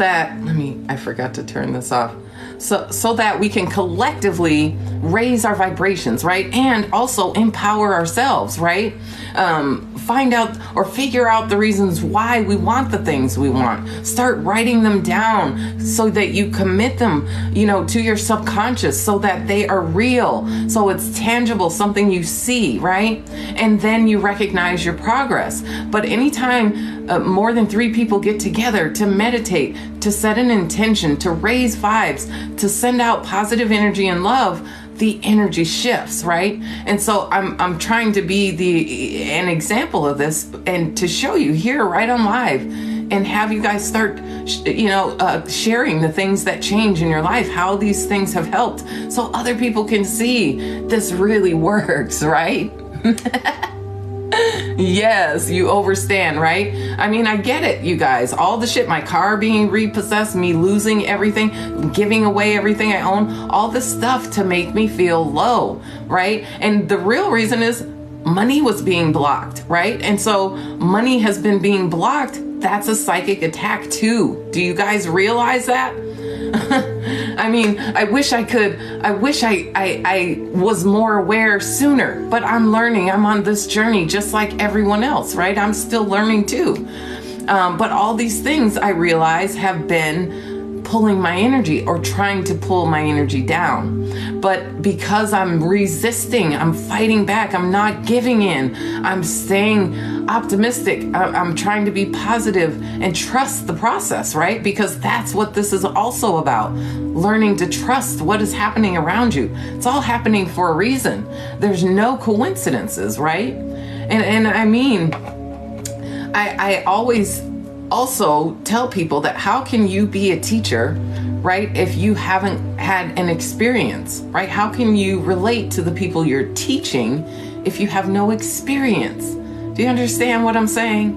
I forgot to turn this off. So that we can collectively raise our vibrations, right? And also empower ourselves, right? Find out or figure out the reasons why we want the things we want. Start writing them down so that you commit them, to your subconscious so that they are real. So it's tangible, something you see, right? And then you recognize your progress. But anytime more than 3 people get together to meditate, to set an intention, to raise vibes, to send out positive energy and love, the energy shifts, right? And so I'm trying to be an example of this and to show you here right on live and have you guys start, sharing the things that change in your life, how these things have helped so other people can see this really works, right? Yes, you overstand, right? I mean, I get it, you guys. All the shit, my car being repossessed, me losing everything, giving away everything I own, all this stuff to make me feel low, right? And the real reason is money was being blocked, right? And so money has been being blocked. That's a psychic attack too. Do you guys realize that? I mean, I wish I was more aware sooner, but I'm learning. I'm on this journey just like everyone else, right? I'm still learning too. But all these things I realize have been pulling my energy or trying to pull my energy down. But because I'm resisting, I'm fighting back, I'm not giving in, I'm staying optimistic, I'm trying to be positive and trust the process, right? Because that's what this is also about. Learning to trust what is happening around you. It's all happening for a reason. There's no coincidences, right? And I mean, I always also tell people that how can you be a teacher, right, if you haven't had an experience, right? How can you relate to the people you're teaching if you have no experience? Do you understand what I'm saying?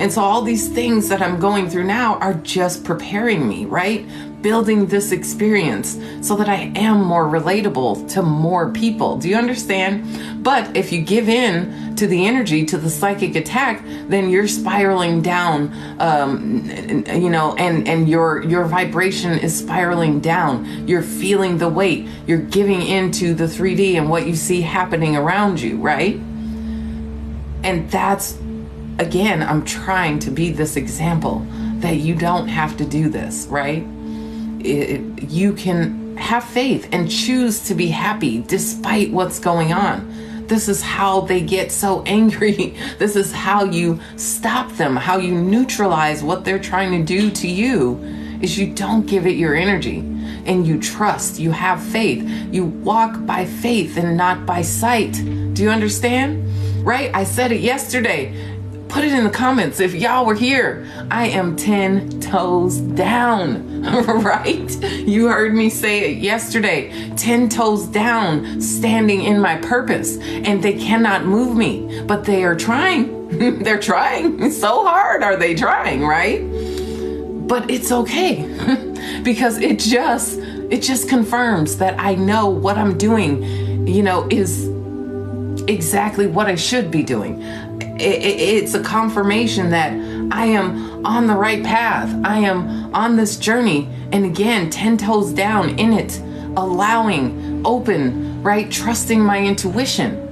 And so all these things that I'm going through now are just preparing me, right? Building this experience so that I am more relatable to more people. Do you understand? But if you give in to the energy, to the psychic attack, then you're spiraling down, and your vibration is spiraling down. You're feeling the weight. You're giving into the 3D and what you see happening around you, right? And that's, again, I'm trying to be this example that you don't have to do this, right? You can have faith and choose to be happy despite what's going on. This is how they get so angry. This is how you stop them, how you neutralize what they're trying to do to you, is you don't give it your energy and you trust, you have faith. You walk by faith and not by sight. Do you understand? Right? I said it yesterday. Put it in the comments if y'all were here. I am 10 toes down, right? You heard me say it yesterday. 10 toes down, standing in my purpose, and they cannot move me, but they are trying. They're trying so hard. Are they trying, right? But it's okay because it just confirms that I know what I'm doing, is exactly what I should be doing. It's a confirmation that I am on the right path. I am on this journey. And again, 10 toes down in it, allowing, open, right? Trusting my intuition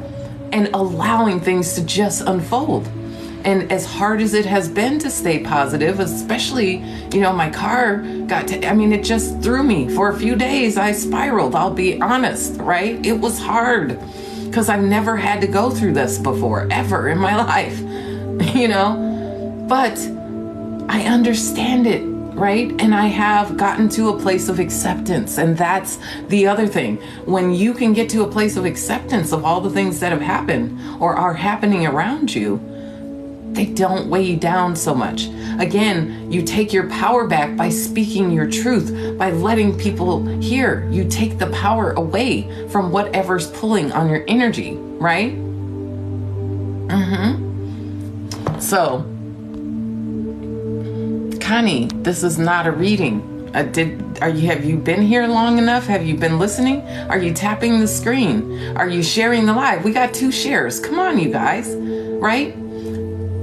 and allowing things to just unfold. And as hard as it has been to stay positive, especially, my car it just threw me for a few days. I spiraled, I'll be honest, right? It was hard. Because I've never had to go through this before, ever in my life, but I understand it, right? And I have gotten to a place of acceptance. And that's the other thing. When you can get to a place of acceptance of all the things that have happened or are happening around you, they don't weigh you down so much. Again, you take your power back by speaking your truth, by letting people hear. You take the power away from whatever's pulling on your energy, right? So, Connie, this is not a reading. Have you been here long enough? Have you been listening? Are you tapping the screen? Are you sharing the live? We got 2 shares. Come on, you guys, right?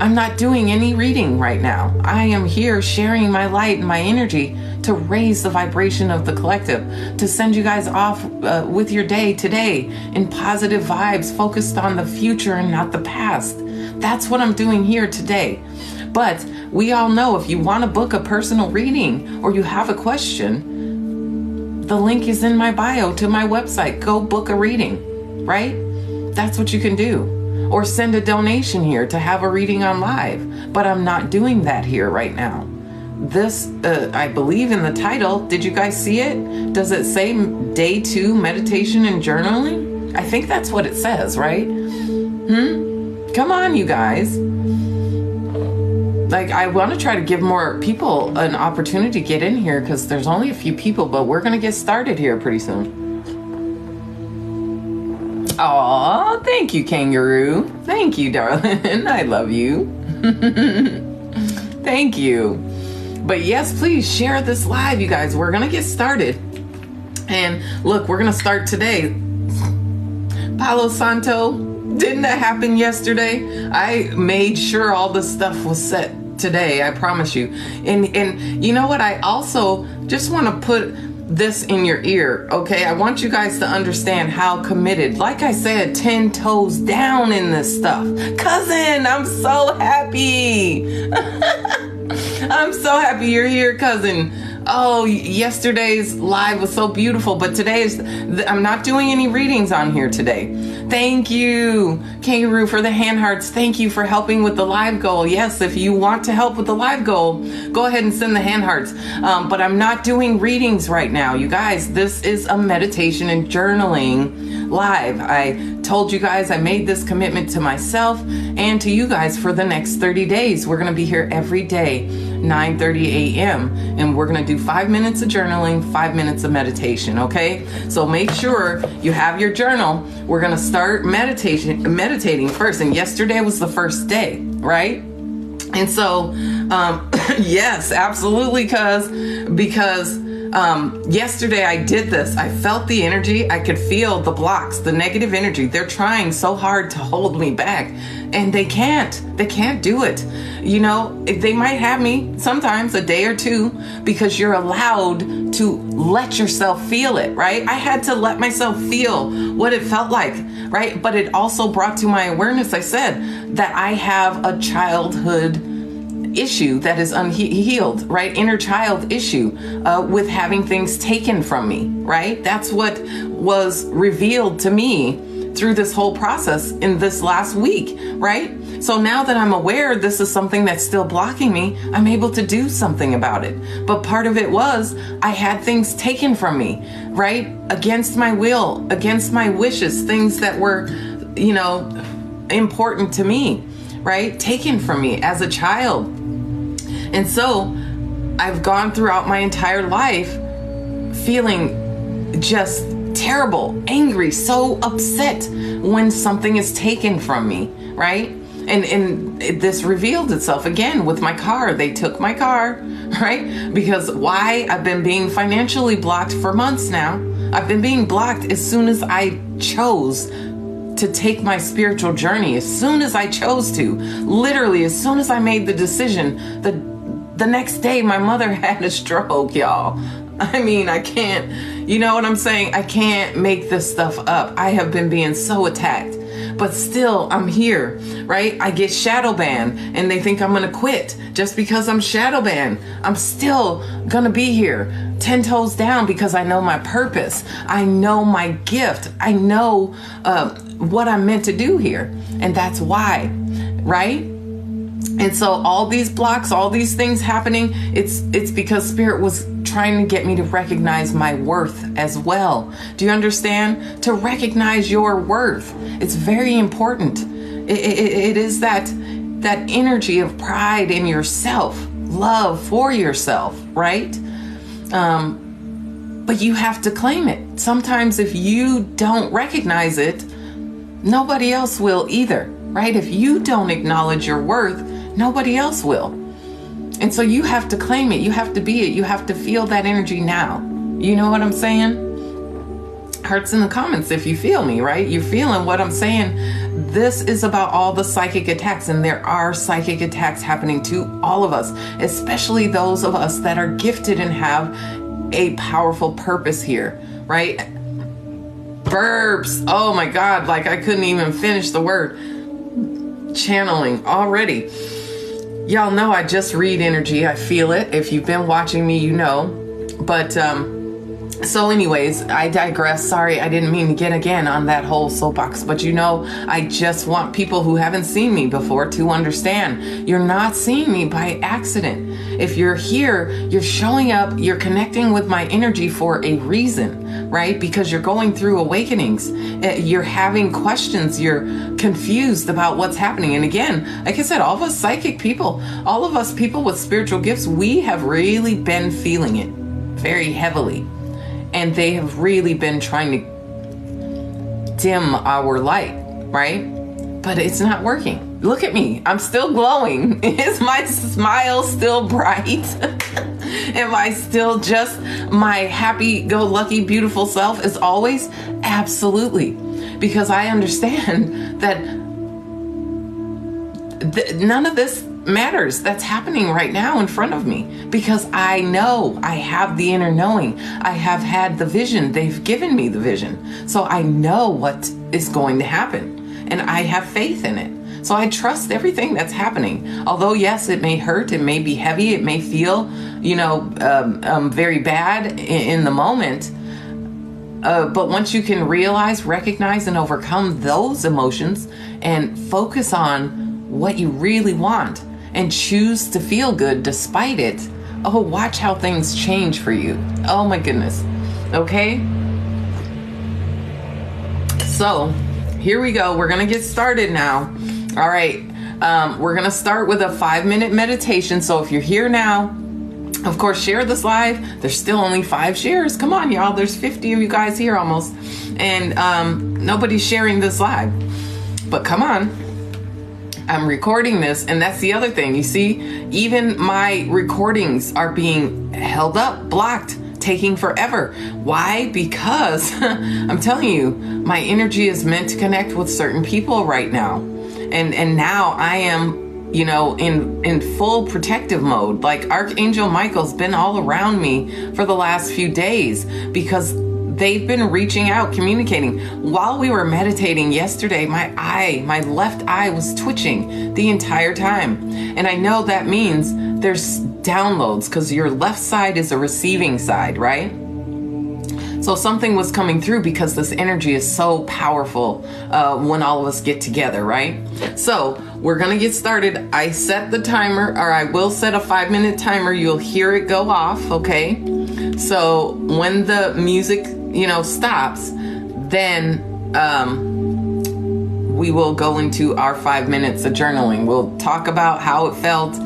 I'm not doing any reading right now. I am here sharing my light and my energy to raise the vibration of the collective, to send you guys off with your day today in positive vibes, focused on the future and not the past. That's what I'm doing here today. But we all know if you want to book a personal reading or you have a question, the link is in my bio to my website. Go book a reading, right? That's what you can do. Or send a donation here to have a reading on live. But I'm not doing that here right now. This, I believe in the title. Did you guys see it? Does it say day 2 meditation and journaling? I think that's what it says, right? Come on, you guys. Like, I want to try to give more people an opportunity to get in here because there's only a few people, but we're going to get started here pretty soon. Aw, thank you, Kangaroo. Thank you, darling. I love you. Thank you. But yes, please share this live, you guys. We're going to get started. And look, we're going to start today. Palo Santo, didn't that happen yesterday? I made sure all the stuff was set today, I promise you. And you know what? I also just want to put this in your ear, okay? I want you guys to understand how committed, like I said, 10 toes down in this stuff. Cousin, I'm so happy. I'm so happy you're here, cousin. Oh, yesterday's live was so beautiful, but I'm not doing any readings on here today. Thank you, Kangaroo, for the hand hearts. Thank you for helping with the live goal. Yes, if you want to help with the live goal, go ahead and send the hand hearts. But I'm not doing readings right now. You guys, this is a meditation and journaling live. I told you guys I made this commitment to myself and to you guys for the next 30 days. We're going to be here every day, 9:30 a.m. and we're going to do 5 minutes of journaling, 5 minutes of meditation, okay? So make sure you have your journal. We're going to start meditating first, and yesterday was the first day, right? And so yes, absolutely, because yesterday I did this. I felt the energy. I could feel the blocks, the negative energy. They're trying so hard to hold me back, and they can't do it. You know, they might have me sometimes a day or two because you're allowed to let yourself feel it, right? I had to let myself feel what it felt like, right? But it also brought to my awareness, I said, that I have a childhood issue that is unhealed, right? Inner child issue with having things taken from me, right? That's what was revealed to me through this whole process in this last week, right? So now that I'm aware this is something that's still blocking me, I'm able to do something about it. But part of it was I had things taken from me, right? Against my will, against my wishes, things that were, you know, important to me, right? Taken from me as a child. And so I've gone throughout my entire life feeling just terrible, angry, so upset when something is taken from me, right? And this revealed itself again with my car. They took my car, right? Because why? I've been being financially blocked for months now. I've been being blocked as soon as I chose to take my spiritual journey, as soon as I chose to, literally as soon as I made the decision. The next day my mother had a stroke, y'all. I mean, I can't, you know what I'm saying? I can't make this stuff up. I have been being so attacked, but still I'm here, right? I get shadow banned and they think I'm going to quit just because I'm shadow banned. I'm still going to be here 10 toes down because I know my purpose. I know my gift. I know what I'm meant to do here. And that's why, right? And so all these blocks, all these things happening, it's because Spirit was trying to get me to recognize my worth as well. Do you understand? To recognize your worth. It's very important. It is that energy of pride in yourself, love for yourself, right? But you have to claim it. Sometimes if you don't recognize it, nobody else will either, right? If you don't acknowledge your worth, nobody else will. And so you have to claim it. You have to be it. You have to feel that energy now. You know what I'm saying? Hearts in the comments if you feel me, right? You're feeling what I'm saying. this is about all the psychic attacks, and there are psychic attacks happening to all of us, especially those of us that are gifted and have a powerful purpose here, right? Burps. Oh my God, like I couldn't even finish the word. Channeling already. Y'all know I just read energy. I feel it. If you've been watching me, you know. But so anyways, I digress. Sorry, I didn't mean to get again on that whole soapbox. But you know, I just want people who haven't seen me before to understand you're not seeing me by accident. If you're here, you're showing up, you're connecting with my energy for a reason, right? Because you're going through awakenings. You're having questions. You're confused about what's happening. And again, like I said, all of us psychic people, all of us people with spiritual gifts, we have really been feeling it very heavily. And they have really been trying to dim our light, right? But it's not working. Look at me. I'm still glowing. Is my smile still bright? Am I still just my happy-go-lucky, beautiful self as always? Absolutely. Because I understand that none of this matters that's happening right now in front of me, because I know I have the inner knowing. I have had the vision. They've given me the vision. So I know what is going to happen, and I have faith in it. So I trust everything that's happening. Although, yes, it may hurt, it may be heavy, it may feel, very bad in the moment. But once you can realize, recognize, and overcome those emotions and focus on what you really want and choose to feel good despite it, oh, watch how things change for you. Oh my goodness. Okay? So here we go. We're going to get started now. All right. We're going to start with a 5-minute meditation. So if you're here now, of course, share this live. There's still only 5 shares. Come on, y'all. There's 50 of you guys here almost. And nobody's sharing this live. But come on. I'm recording this, and that's the other thing. You see, even my recordings are being held up, blocked, taking forever. Why? Because I'm telling you, my energy is meant to connect with certain people right now. And now I am, in full protective mode. Like Archangel Michael's been all around me for the last few days because they've been reaching out, communicating. While we were meditating yesterday, my left eye was twitching the entire time. And I know that means there's downloads because your left side is a receiving side, right? So something was coming through because this energy is so powerful when all of us get together, right? So we're going to get started. I set the timer, or I will set a 5-minute timer. You'll hear it go off, okay? So when the music, stops, then we will go into our 5 minutes of journaling. We'll talk about how it felt,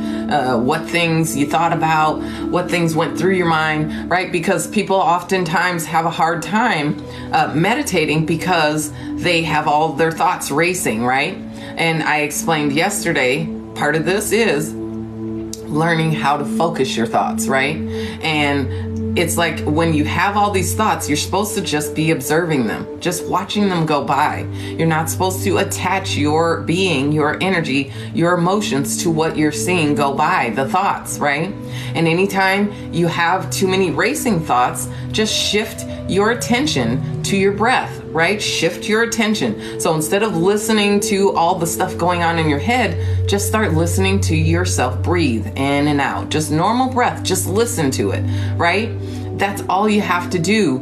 what things you thought about, what things went through your mind, right? Because people oftentimes have a hard time meditating because they have all their thoughts racing, right? And I explained yesterday, part of this is learning how to focus your thoughts, right? And it's like when you have all these thoughts, you're supposed to just be observing them, just watching them go by. You're not supposed to attach your being, your energy, your emotions to what you're seeing go by, the thoughts, right? And anytime you have too many racing thoughts, just shift your attention to your breath, right? Shift your attention. So instead of listening to all the stuff going on in your head, just start listening to yourself. Breathe in and out. Just normal breath. Just listen to it, right? That's all you have to do,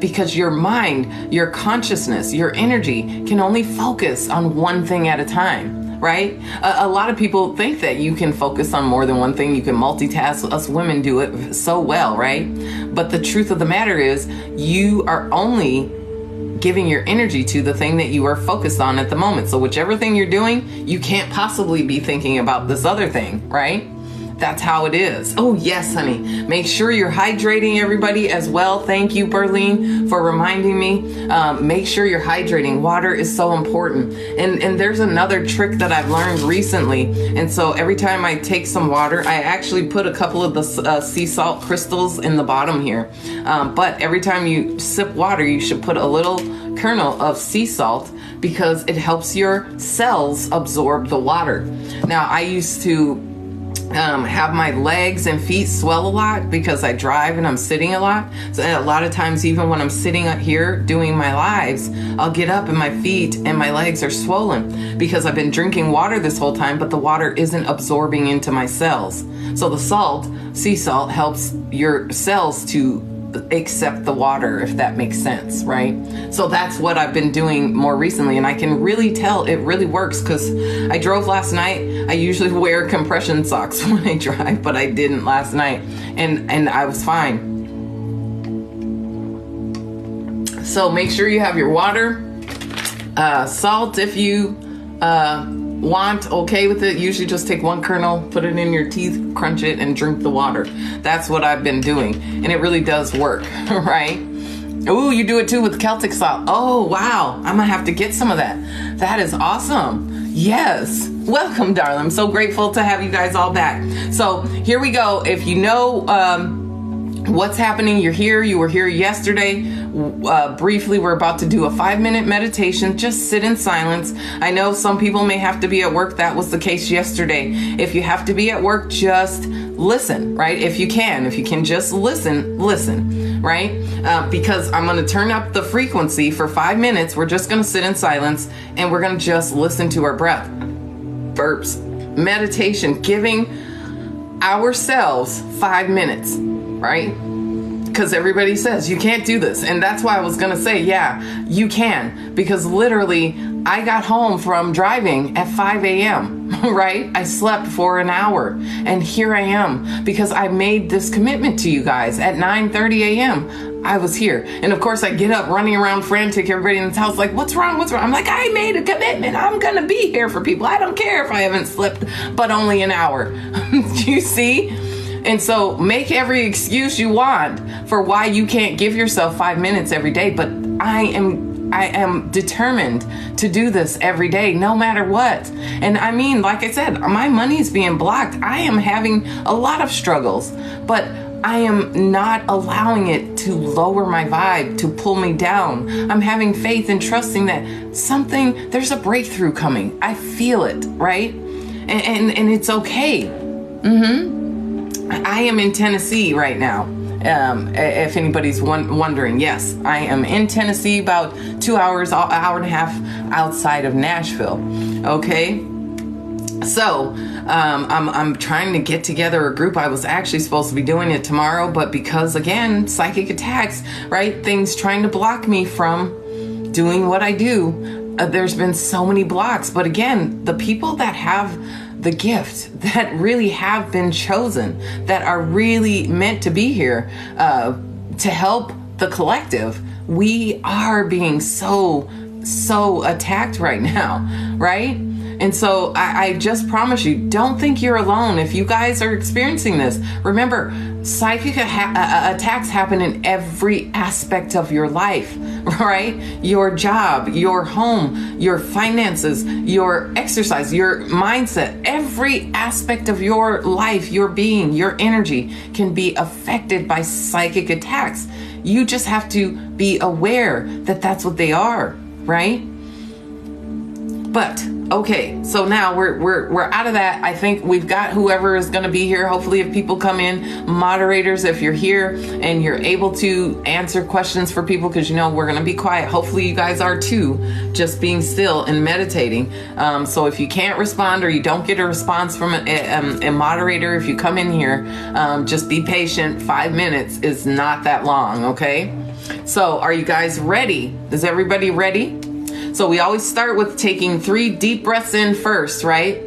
because your mind, your consciousness, your energy can only focus on one thing at a time, right? A lot of people think that you can focus on more than one thing. You can multitask. Us women do it so well, right? But the truth of the matter is you are only giving your energy to the thing that you are focused on at the moment. So whichever thing you're doing, you can't possibly be thinking about this other thing, right? That's how it is. Oh, yes, honey. Make sure you're hydrating, everybody, as well. Thank you, Berlene, for reminding me. Make sure you're hydrating. Water is so important. And there's another trick that I've learned recently. And so every time I take some water, I actually put a couple of the sea salt crystals in the bottom here. But every time you sip water, you should put a little kernel of sea salt, because it helps your cells absorb the water. Now, I used to have my legs and feet swell a lot because I drive and I'm sitting a lot. So a lot of times, even when I'm sitting up here doing my lives, I'll get up and my feet and my legs are swollen because I've been drinking water this whole time, but the water isn't absorbing into my cells. So the salt, sea salt, helps your cells to accept the water, if that makes sense, right? So that's what I've been doing more recently, and I can really tell it really works, because I drove last night. I usually wear compression socks when I drive, but I didn't last night, and I was fine. So make sure you have your water, salt if you want, okay with it. Usually just take one kernel, put it in your teeth, crunch it, and drink the water. That's what I've been doing, and it really does work, right? Oh, you do it too with Celtic salt. Oh, wow. I'm gonna have to get some of that. That is awesome. Yes. Welcome, darling. I'm so grateful to have you guys all back. So here we go. If you know what's happening, you're here, you were here yesterday. Briefly, we're about to do a 5-minute meditation. Just sit in silence. I know some people may have to be at work. That was the case yesterday. If you have to be at work, just listen, right? If you can just listen, right? Because I'm going to turn up the frequency for 5 minutes. We're just going to sit in silence, and we're going to just listen to our breath. Burps. Meditation, giving ourselves 5 minutes, right? Because everybody says you can't do this. And that's why I was going to say, yeah, you can. Because literally, I got home from driving at 5 a.m., right? I slept for an hour. And here I am, because I made this commitment to you guys. At 9:30 a.m., I was here. And of course, I get up running around frantic. Everybody in the house like, what's wrong? What's wrong? I'm like, I made a commitment. I'm going to be here for people. I don't care if I haven't slept but only an hour. Do you see? And so make every excuse you want for why you can't give yourself 5 minutes every day. But I am determined to do this every day, no matter what. And I mean, like I said, my money's being blocked. I am having a lot of struggles, but I am not allowing it to lower my vibe, to pull me down. I'm having faith and trusting that there's a breakthrough coming. I feel it, right? And it's okay. I am in Tennessee right now. If anybody's wondering, yes, I am in Tennessee, about 2 hours, hour and a half outside of Nashville. Okay. So, I'm trying to get together a group. I was actually supposed to be doing it tomorrow, but because, again, psychic attacks, right? Things trying to block me from doing what I do. There's been so many blocks. But again, the people that have the gift, that really have been chosen, that are really meant to be here to help the collective, we are being so attacked right now, right? And so I just promise you, don't think you're alone. If you guys are experiencing this, remember, psychic attacks happen in every aspect of your life, right? Your job, your home, your finances, your exercise, your mindset, every aspect of your life, your being, your energy can be affected by psychic attacks. You just have to be aware that that's what they are, right? But okay, so now we're out of that. I think we've got whoever is going to be here. Hopefully, if people come in, moderators, if you're here and you're able to answer questions for people, because we're going to be quiet. Hopefully, you guys are too, just being still and meditating. So if you can't respond or you don't get a response from a moderator, if you come in here, just be patient. 5 minutes is not that long. Okay. So are you guys ready? Is everybody ready? So we always start with taking 3 deep breaths in first, right?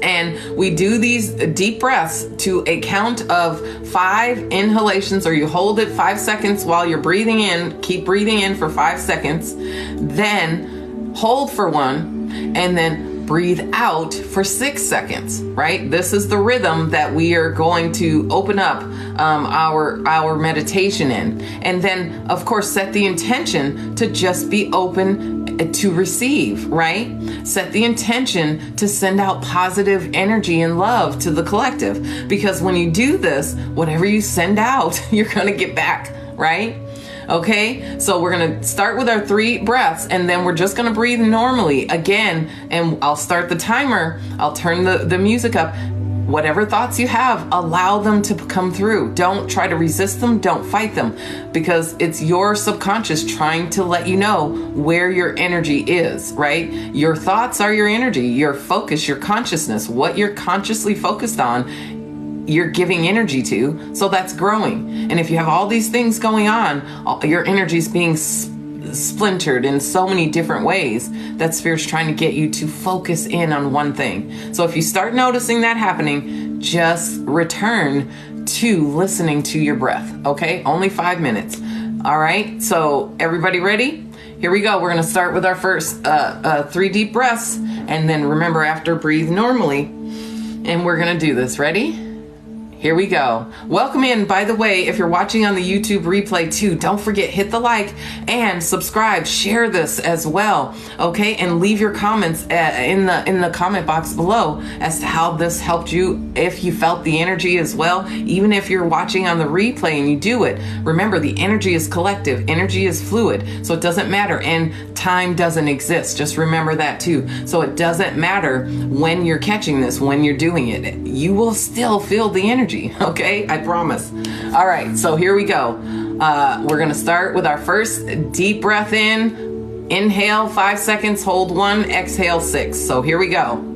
And we do these deep breaths to a count of 5 inhalations, or you hold it 5 seconds while you're breathing in. Keep breathing in for 5 seconds, then hold for 1, and then breathe out for 6 seconds, right? This is the rhythm that we are going to open up our meditation in. And then, of course, set the intention to just be open to receive, right? Set the intention to send out positive energy and love to the collective. Because when you do this, whatever you send out, you're going to get back, right? Okay, so we're going to start with our 3 breaths, and then we're just going to breathe normally again. And I'll start the timer. I'll turn the music up. Whatever thoughts you have, allow them to come through. Don't try to resist them. Don't fight them, because it's your subconscious trying to let you know where your energy is, right? Your thoughts are your energy, your focus, your consciousness, what you're consciously focused on, you're giving energy to, so that's growing. And if you have all these things going on, your energy is being splintered in so many different ways that Spirit's trying to get you to focus in on one thing. So if you start noticing that happening, just return to listening to your breath, okay? Only 5 minutes. All right, so everybody ready? Here we go. We're going to start with our first 3 deep breaths, and then remember, after, breathe normally. And we're going to do this. Ready? Here we go. Welcome in. By the way, if you're watching on the YouTube replay too, don't forget, hit the like and subscribe. Share this as well, okay? And leave your comments in the comment box below as to how this helped you, if you felt the energy as well. Even if you're watching on the replay and you do it, remember, the energy is collective. Energy is fluid, so it doesn't matter. And time doesn't exist. Just remember that too. So it doesn't matter when you're catching this, when you're doing it. You will still feel the energy. Okay, I promise. All right, so here we go. We're going to start with our first deep breath in. Inhale 5 seconds, hold 1, exhale 6. So here we go.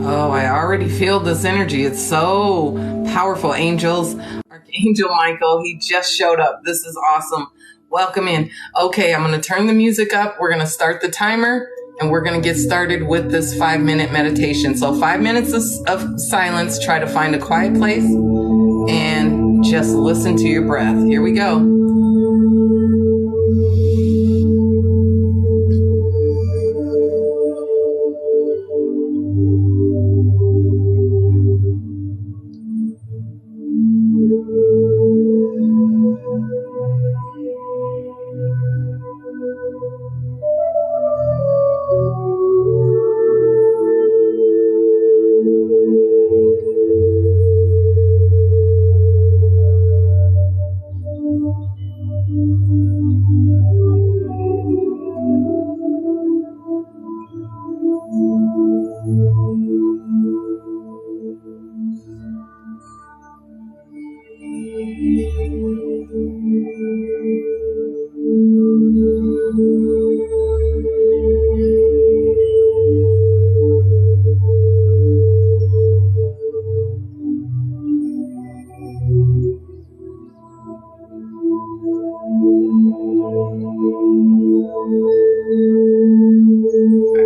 Oh, I already feel this energy. It's so powerful. Angels, Archangel Michael, he just showed up. This is awesome. Welcome in. Okay, I'm going to turn the music up. We're going to start the timer, and we're going to get started with this 5-minute meditation. So 5 minutes of silence. Try to find a quiet place and just listen to your breath. Here we go.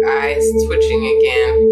Eyes twitching again.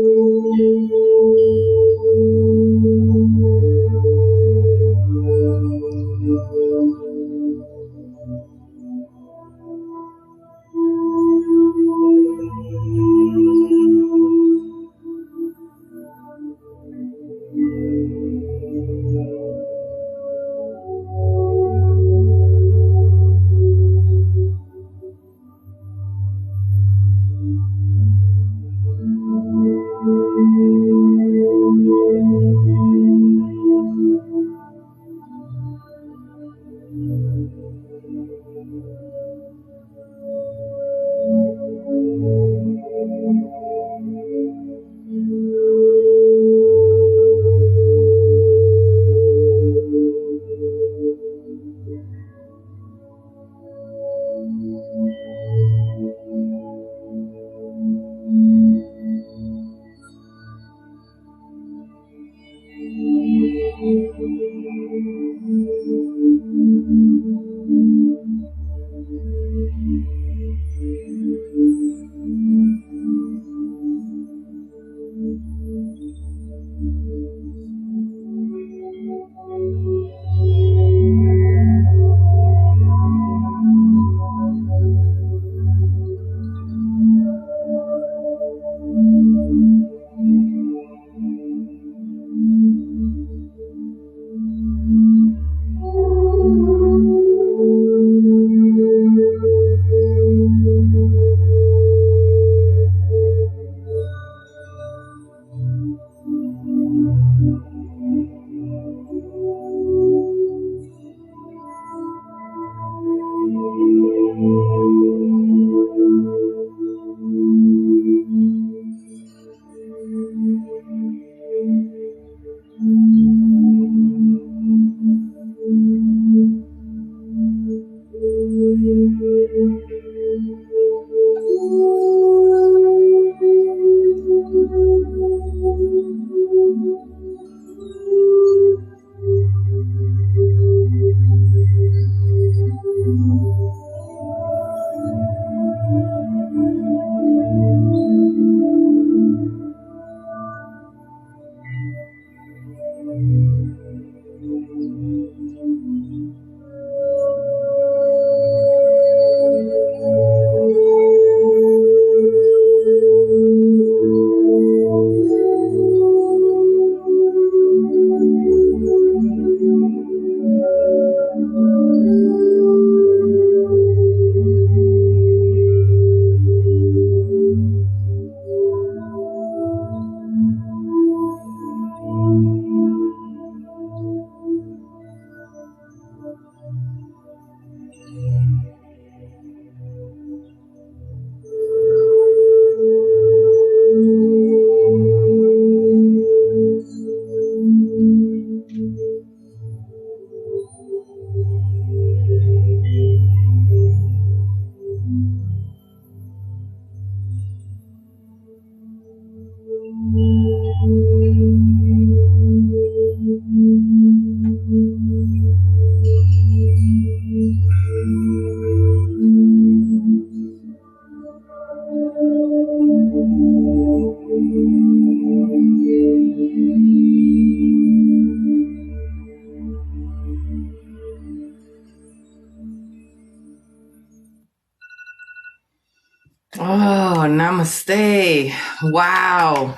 Oh, namaste. Wow.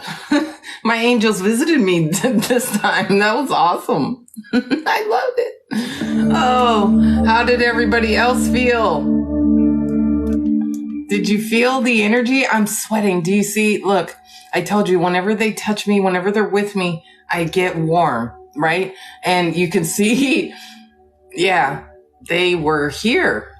My angels visited me this time. That was awesome. I loved it. Oh, how did everybody else feel? Did you feel the energy? I'm sweating. Do you see? Look, I told you, whenever they touch me, whenever they're with me, I get warm, right? And you can see, yeah, they were here.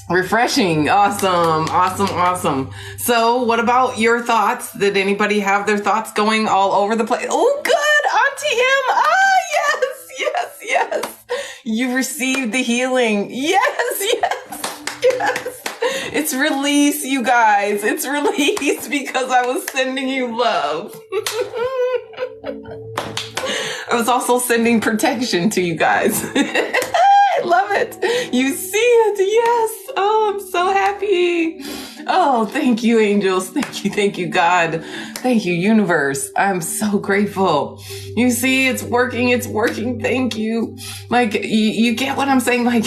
Refreshing. Awesome. Awesome. Awesome. So what about your thoughts? Did anybody have their thoughts going all over the place? Oh, good. Auntie M. Ah, yes, yes, yes. You received the healing. Yes, yes, yes. It's release, you guys. It's release because I was sending you love. I was also sending protection to you guys. I love it. You see it. Yes. Oh, I'm so happy. Oh, thank you, angels. Thank you, God. Thank you, universe. I'm so grateful. You see, it's working. It's working. Thank you. Like, you get what I'm saying? Like,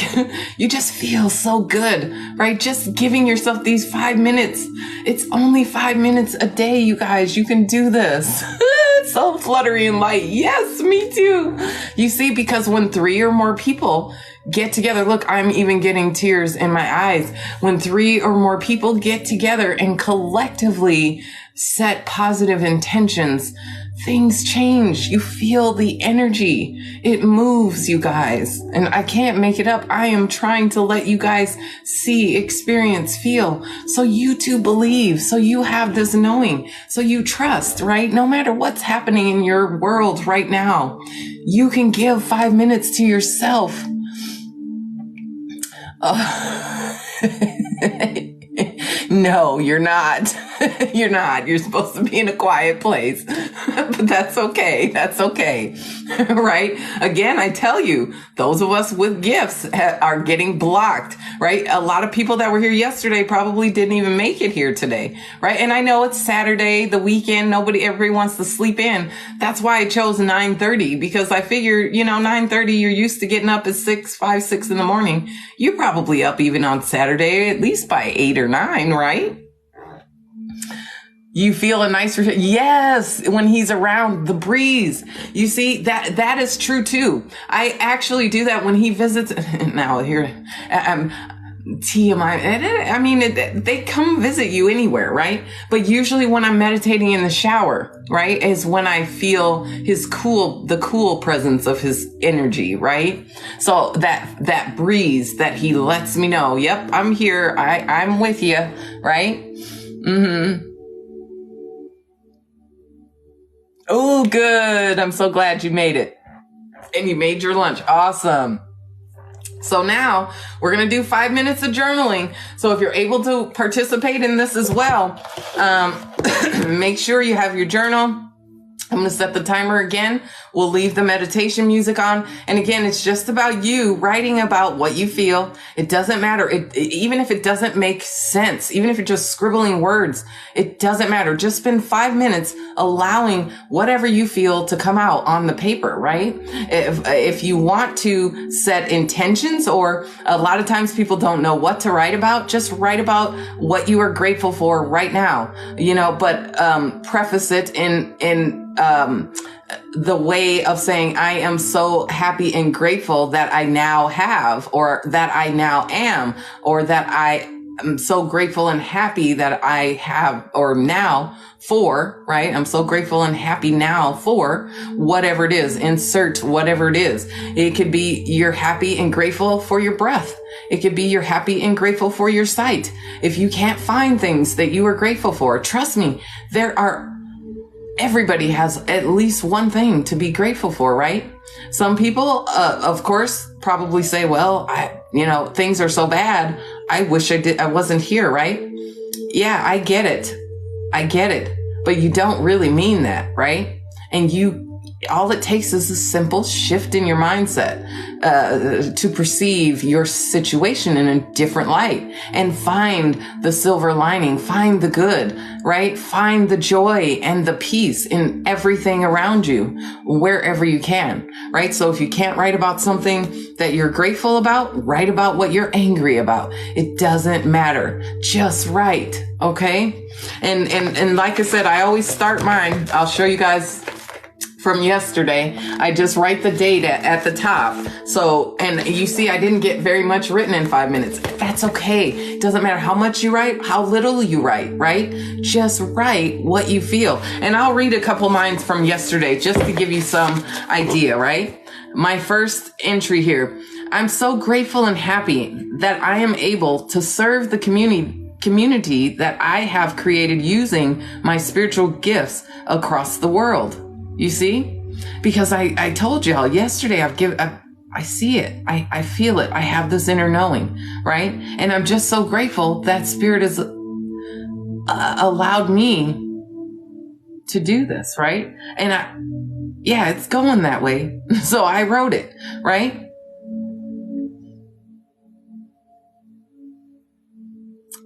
you just feel so good, right? Just giving yourself these 5 minutes. It's only 5 minutes a day, you guys. You can do this. So fluttery and light. Yes, me too. You see, because when 3 or more people get together, look, I'm even getting tears in my eyes. When 3 or more people get together and collectively set positive intentions, things change. You feel the energy. It moves, you guys. And I can't make it up. I am trying to let you guys see, experience, feel. So you too believe. So you have this knowing. So you trust, right? No matter what's happening in your world right now, you can give 5 minutes to yourself. No, you're not. You're not. You're supposed to be in a quiet place. But that's okay. That's okay. Right? Again, I tell you, those of us with gifts are getting blocked, right? A lot of people that were here yesterday probably didn't even make it here today, right? And I know it's Saturday, the weekend, everybody wants to sleep in. That's why I chose 9:30, because I figure, 9:30, you're used to getting up at 5, 6 in the morning. You're probably up even on Saturday, at least by 8 or 9, right? You feel a nice, yes, when he's around, the breeze. You see, that is true too. I actually do that when he visits. Now here, TMI. I mean, they come visit you anywhere, right? But usually when I'm meditating in the shower, right, is when I feel the cool presence of his energy, right? So that breeze that he lets me know, yep, I'm here. I'm with you, right? Mm-hmm. Oh, good. I'm so glad you made it. And you made your lunch. Awesome. So now we're going to do 5 minutes of journaling. So if you're able to participate in this as well, make sure you have your journal. I'm going to set the timer again. We'll leave the meditation music on. And again, it's just about you writing about what you feel. It doesn't matter. Even if it doesn't make sense, even if you're just scribbling words, it doesn't matter. Just spend 5 minutes allowing whatever you feel to come out on the paper, right? If you want to set intentions, or a lot of times people don't know what to write about, just write about what you are grateful for right now, but preface it in the way of saying, I am so happy and grateful that I now have, or that I now am, or that I am so grateful and happy that I have, or now for, right? I'm so grateful and happy now for whatever it is. Insert whatever it is. It could be you're happy and grateful for your breath. It could be you're happy and grateful for your sight. If you can't find things that you are grateful for, trust me, everybody has at least one thing to be grateful for, right? Some people, of course, probably say, well, things are so bad. I wish I wasn't here, right? Yeah, I get it. But you don't really mean that, right? And all it takes is a simple shift in your mindset to perceive your situation in a different light and find the silver lining, find the good, right? Find the joy and the peace in everything around you, wherever you can, right? So if you can't write about something that you're grateful about, write about what you're angry about. It doesn't matter. Just write, okay? And like I said, I always start mine. I'll show you guys from yesterday. I just write the date at the top. So, and you see, I didn't get very much written in 5 minutes. That's okay. It doesn't matter how much you write, how little you write, right? Just write what you feel. And I'll read a couple lines from yesterday just to give you some idea, right? My first entry here. I'm so grateful and happy that I am able to serve the community that I have created using my spiritual gifts across the world. You see? Because I told y'all yesterday, I see it. I feel it. I have this inner knowing, right? And I'm just so grateful that Spirit has allowed me to do this, right? And it's going that way. So I wrote it, right?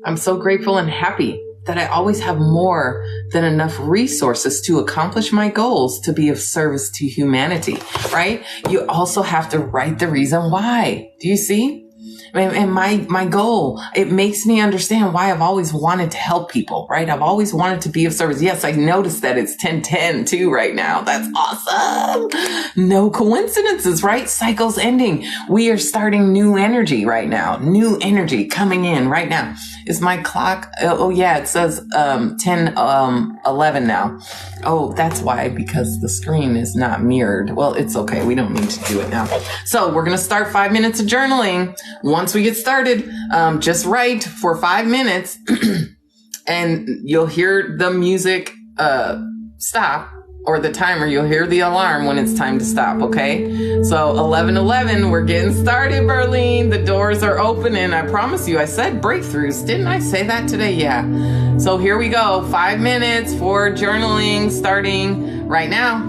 I'm so grateful and happy that I always have more than enough resources to accomplish my goals to be of service to humanity, right? You also have to write the reason why. Do you see? And my goal, it makes me understand why I've always wanted to help people, right? I've always wanted to be of service. Yes, I noticed that it's 10:10 too right now. That's awesome. No coincidences, right? Cycles ending. We are starting new energy right now. New energy coming in right now. Is my clock? Oh yeah, it says 10:11 now. Oh, that's why, because the screen is not mirrored. Well, it's okay. We don't need to do it now. So we're going to start 5 minutes of journaling. Once we get started, just write for 5 minutes and you'll hear the music stop, or the timer. You'll hear the alarm when it's time to stop, okay? So 11:11, we're getting started, Berlin. The doors are open, and I promise you, I said breakthroughs. Didn't I say that today? Yeah. So here we go. 5 minutes for journaling starting right now.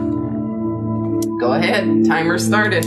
Go ahead. Timer started.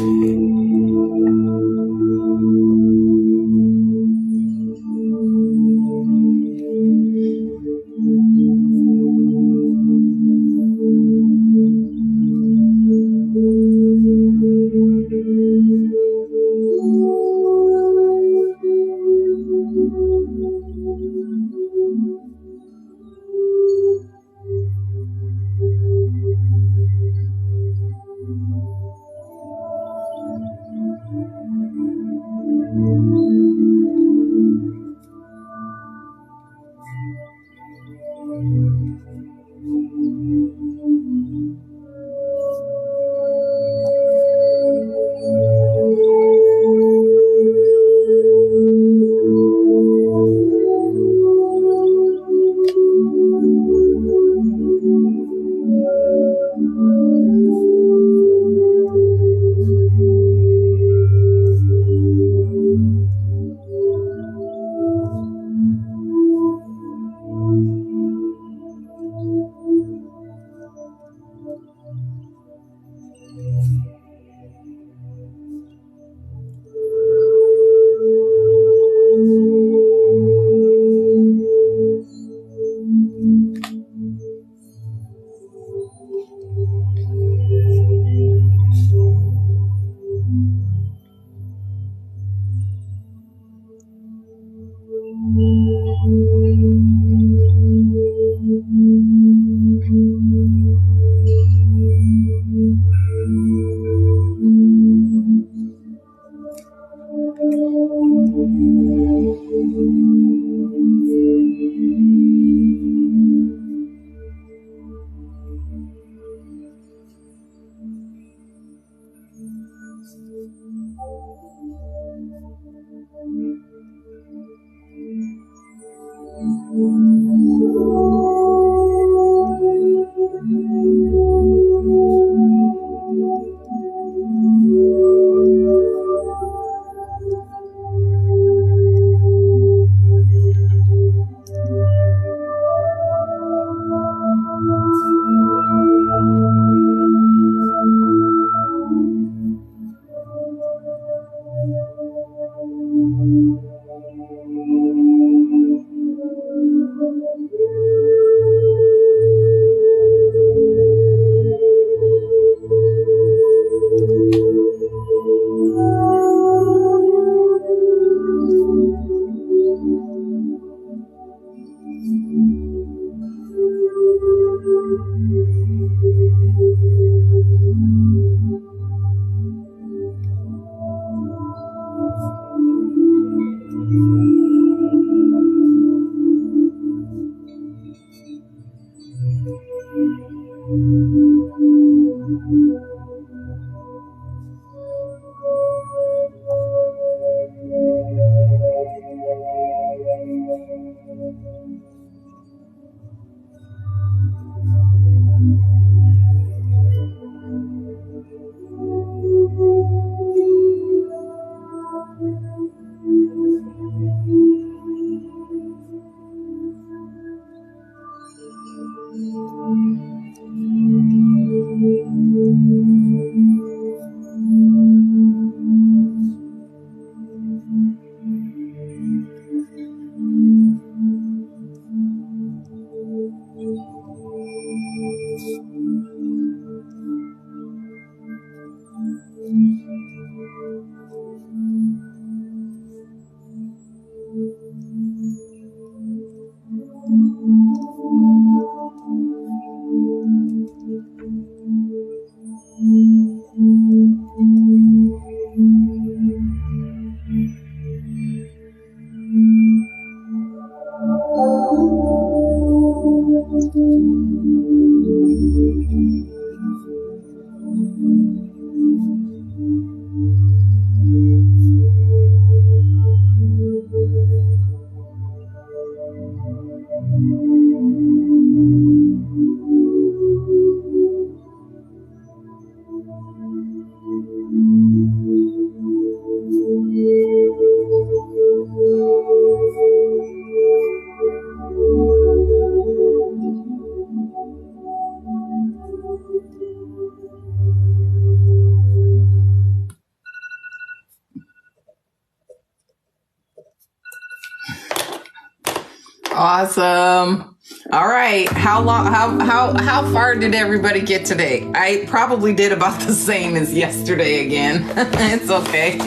Awesome. All right. How far did everybody get today? I probably did about the same as yesterday again. It's okay.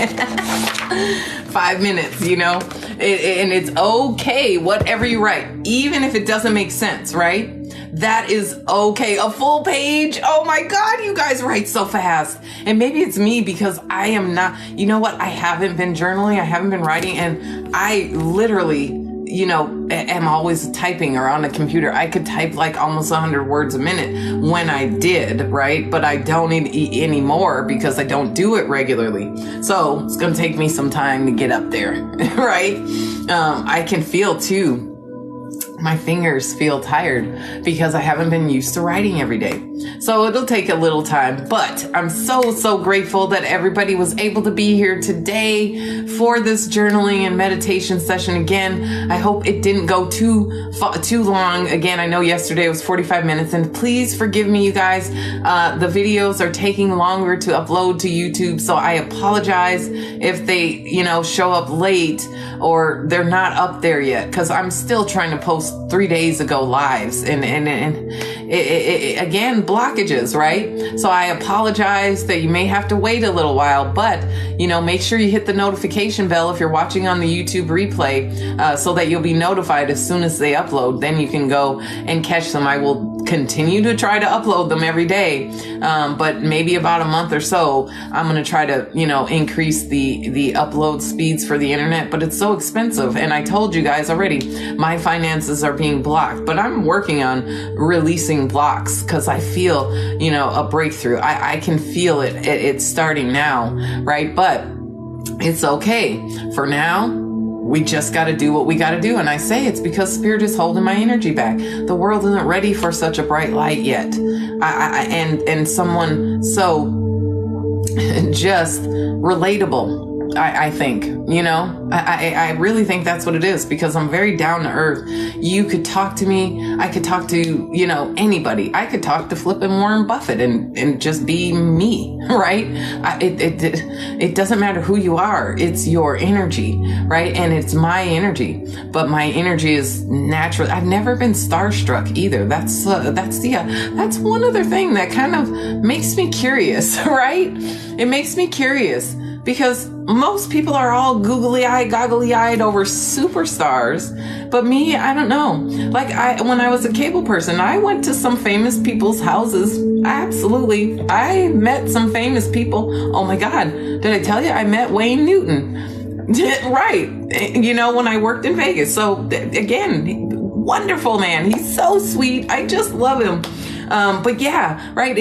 5 minutes, and it's okay. Whatever you write, even if it doesn't make sense, right? That is okay. A full page. Oh my God, you guys write so fast. And maybe it's me because I am not, you know what? I haven't been journaling. I haven't been writing. And I literally, am always typing or on a computer. I could type like almost 100 words a minute when I did, right? But I don't anymore because I don't do it regularly. So it's going to take me some time to get up there, right? I can feel too, my fingers feel tired because I haven't been used to writing every day. So it'll take a little time, but I'm so grateful that everybody was able to be here today for this journaling and meditation session. Again, I hope it didn't go too long. Again, I know yesterday was 45 minutes, and please forgive me, you guys. The videos are taking longer to upload to YouTube, so I apologize if they, show up late or they're not up there yet, because I'm still trying to post 3 days ago lives and again, blockages, right? So I apologize that you may have to wait a little while, but make sure you hit the notification bell if you're watching on the YouTube replay, so that you'll be notified as soon as they upload. Then you can go and catch them. I will continue to try to upload them every day, but maybe about a month or so, I'm going to try to, increase the upload speeds for the internet, but it's so expensive. And I told you guys already, my finances are being blocked, but I'm working on releasing blocks because I feel, a breakthrough. I can feel it. It's starting now, right? But it's okay. For now, we just got to do what we got to do. And I say it's because Spirit is holding my energy back. The world isn't ready for such a bright light yet. And someone so just relatable. I think, I really think that's what it is, because I'm very down to earth. You could talk to me. I could talk to, anybody. I could talk to flipping Warren Buffett and just be me, right? It doesn't matter who you are. It's your energy, right? And it's my energy, but my energy is natural. I've never been starstruck either. That's one other thing that kind of makes me curious, right? It makes me curious. Because most people are all googly-eyed, goggly-eyed over superstars. But me, I don't know. Like when I was a cable person, I went to some famous people's houses. Absolutely. I met some famous people. Oh my God. Did I tell you? I met Wayne Newton. Right. When I worked in Vegas. So again, wonderful man. He's so sweet. I just love him. But yeah, right.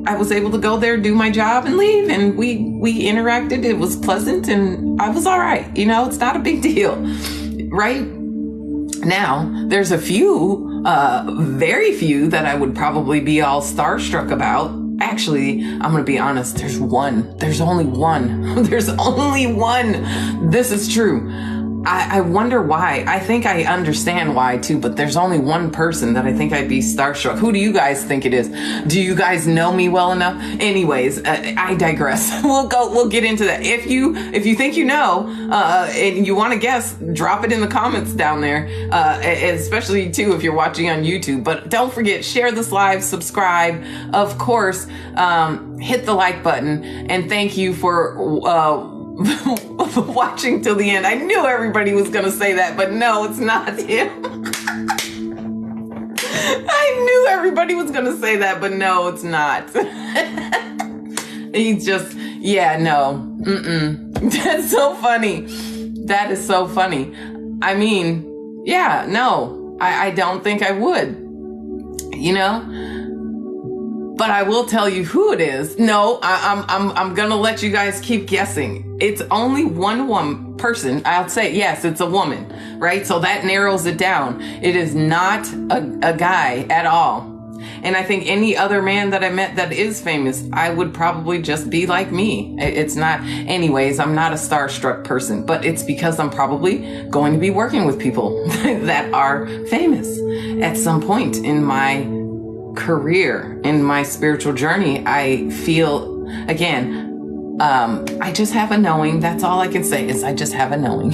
I was able to go there, do my job, and leave. And we interacted. It was pleasant, and I was all right. It's not a big deal, right? Now, there's a few, very few that I would probably be all starstruck about. Actually, I'm going to be honest. There's one. There's only one. There's only one. This is true. I wonder why. I think I understand why too, but there's only one person that I think I'd be starstruck. Who do you guys think it is? Do you guys know me well enough? Anyways, I digress. We'll get into that. If you think and you want to guess, drop it in the comments down there. Especially too, if you're watching on YouTube, but don't forget, share this live, subscribe, of course, hit the like button, and thank you for, watching till the end. I knew everybody was going to say that, but no, it's not him. I knew everybody was going to say that, but no, it's not. He's just, no. That's so funny. That is so funny. I mean, no, I don't think I would, but I will tell you who it is. No, I'm gonna let you guys keep guessing. It's only one person. I'll say, yes, it's a woman, right? So that narrows it down. It is not a guy at all. And I think any other man that I met that is famous, I would probably just be like me. It's not, anyways, I'm not a starstruck person, but it's because I'm probably going to be working with people that are famous at some point in my career, in my spiritual journey. I feel, again, I just have a knowing. That's all I can say is I just have a knowing,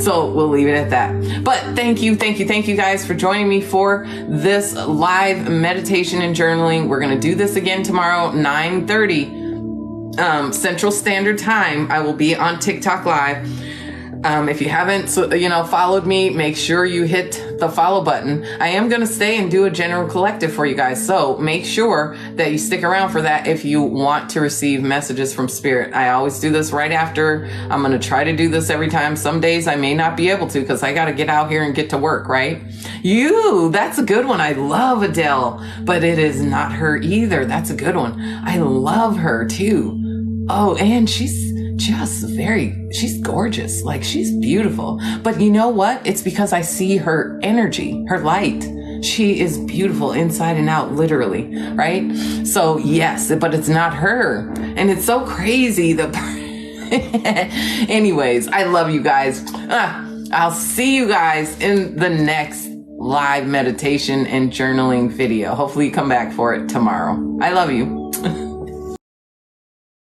so we'll leave it at that. But thank you guys for joining me for this live meditation and journaling. We're going to do this again tomorrow, 9:30 Central Standard Time. I will be on TikTok Live. If you haven't, followed me, make sure you hit the follow button. I am going to stay and do a general collective for you guys. So make sure that you stick around for that if you want to receive messages from Spirit. I always do this right after. I'm going to try to do this every time. Some days I may not be able to because I got to get out here and get to work, right? That's a good one. I love Adele, but it is not her either. That's a good one. I love her too. Oh, and she's she's gorgeous. Like, she's beautiful. But you know what? It's because I see her energy, her light. She is beautiful inside and out, literally, right? So yes, but it's not her. And it's so crazy. Anyways, I love you guys. I'll see you guys in the next live meditation and journaling video. Hopefully you come back for it tomorrow. I love you.